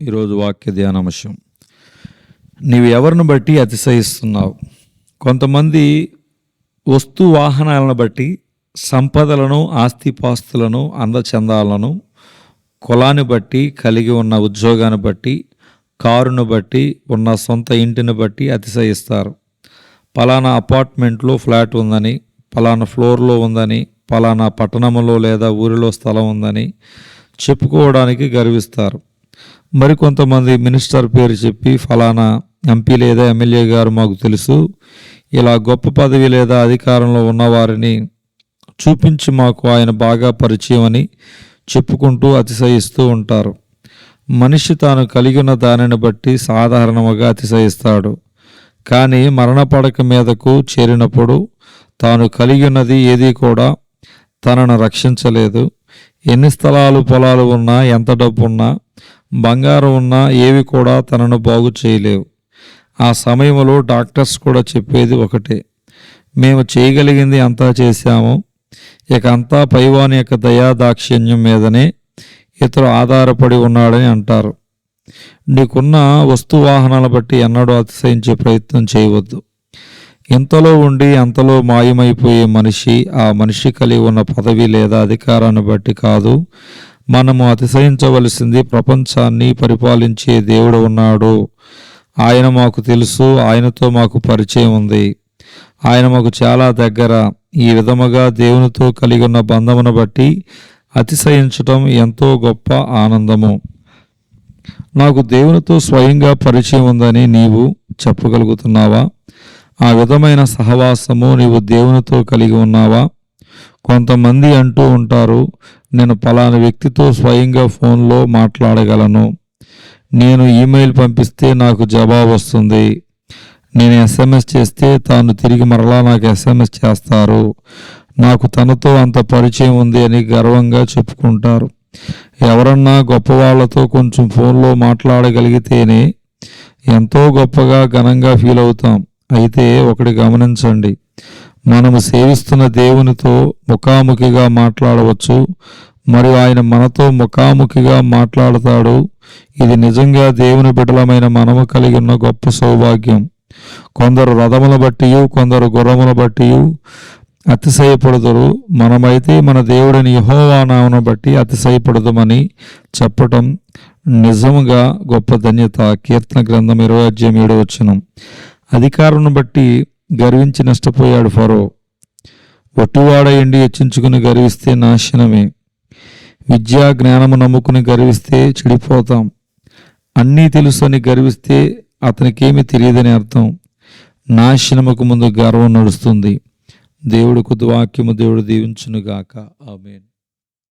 ఈరోజు వాక్య ధ్యానాంశం. నీవు ఎవరిని బట్టి అతిశయిస్తున్నావు? కొంతమంది వస్తు వాహనాలను బట్టి, సంపదలను, ఆస్తిపాస్తులను, అందచందాలను, కులాన్ని బట్టి, కలిగి ఉన్న ఉద్యోగాన్ని బట్టి, కారును బట్టి, ఉన్న సొంత ఇంటిని బట్టి అతిశయిస్తారు. పలానా అపార్ట్మెంట్లో ఫ్లాట్ ఉందని, పలానా ఫ్లోర్లో ఉందని, పలానా పట్టణంలో లేదా ఊరిలో స్థలం ఉందని చెప్పుకోవడానికి గర్విస్తారు. మరికొంతమంది మినిస్టర్ పేరు చెప్పి, ఫలానా ఎంపీ లేదా ఎమ్మెల్యే గారు మాకు తెలుసు, ఇలా గొప్ప పదవి లేదా అధికారంలో ఉన్నవారిని చూపించి మాకు ఆయన బాగా పరిచయం అని చెప్పుకుంటూ అతిశయిస్తూ ఉంటారు. మనిషి తాను కలిగి ఉన్న దానిని బట్టి సాధారణంగా అతిశయిస్తాడు. కానీ మరణ పడక మీదకు చేరినప్పుడు తాను కలిగి ఉన్నది ఏది కూడా తనను రక్షించలేదు. ఎన్ని స్థలాలు, పొలాలు ఉన్నా, ఎంత డబ్బు ఉన్నా, బంగారం ఉన్నా ఏవి కూడా తనను బాగు చేయలేవు. ఆ సమయంలో డాక్టర్స్ కూడా చెప్పేది ఒకటే: మేము చేయగలిగింది అంతా చేశాము, ఇక అంతా పైవాని యొక్క దయాదాక్షిణ్యం మీదనే ఇతరు ఆధారపడి ఉన్నాడని అంటారు. నీకున్న వస్తువాహనాలను బట్టి ఎన్నడూ అతిశయించే ప్రయత్నం చేయవద్దు. ఇంతలో ఉండి అంతలో మాయమైపోయే మనిషి, ఆ మనిషి కలిగి ఉన్న పదవి లేదా అధికారాన్ని బట్టి కాదు. మనము అతిశయించవలసింది ప్రపంచాన్ని పరిపాలించే దేవుడు ఉన్నాడు. ఆయన మాకు తెలుసు, ఆయనతో మాకు పరిచయం ఉంది, ఆయన మాకు చాలా దగ్గర. ఈ విధముగా దేవునితో కలిగి ఉన్న బంధమును బట్టి అతిశయించటం ఎంతో గొప్ప ఆనందము. నాకు దేవునితో స్వయంగా పరిచయం ఉందని నీవు చెప్పగలుగుతున్నావా? ఆ విధమైన సహవాసము నీవు దేవునితో కలిగి ఉన్నావా? కొంతమంది అంటూ ఉంటారు, నేను పలానా వ్యక్తితో స్వయంగా ఫోన్లో మాట్లాడగలను, నేను ఈమెయిల్ పంపిస్తే నాకు జవాబు వస్తుంది, నేను ఎస్ఎంఎస్ చేస్తే తాను తిరిగి మరలా నాకు ఎస్ఎంఎస్ చేస్తారు, నాకు తనతో అంత పరిచయం ఉంది అని గర్వంగా చెప్పుకుంటారు. ఎవరన్నా గొప్ప వాళ్ళతో కొంచెం ఫోన్లో మాట్లాడగలిగితేనే ఎంతో గొప్పగా, ఘనంగా ఫీల్ అవుతాం. అయితే ఒకటి గమనించండి, మనము సేవిస్తున్న దేవునితో ముఖాముఖిగా మాట్లాడవచ్చు, మరియు ఆయన మనతో ముఖాముఖిగా మాట్లాడతాడు. ఇది నిజంగా దేవుని బిడ్డలమైన మనము కలిగి ఉన్న గొప్ప సౌభాగ్యం. కొందరు రథముల బట్టి, కొందరు గుర్రముల బట్టి అతిశయపడుదురు. మనమైతే మన దేవుడిని యెహోవా నామమును బట్టి అతిశయపడదుమని చెప్పటం నిజముగా గొప్ప ధన్యత. కీర్తన గ్రంథం 20:7. అధికారం బట్టి గర్వించి నష్టపోయాడు ఫరో. ఒట్టివాడ ఎండి హెచ్చించుకుని గర్విస్తే నాశనమే. విద్యా జ్ఞానము నమ్ముకుని గర్విస్తే చెడిపోతాం. అన్నీ తెలుసని గర్విస్తే అతనికేమీ తెలియదని అర్థం. నాశనముకు ముందు గర్వం నడుస్తుంది. దేవుడి కొద్ది వాక్యము దేవుడు దీవించునుగాక. ఆమేన్.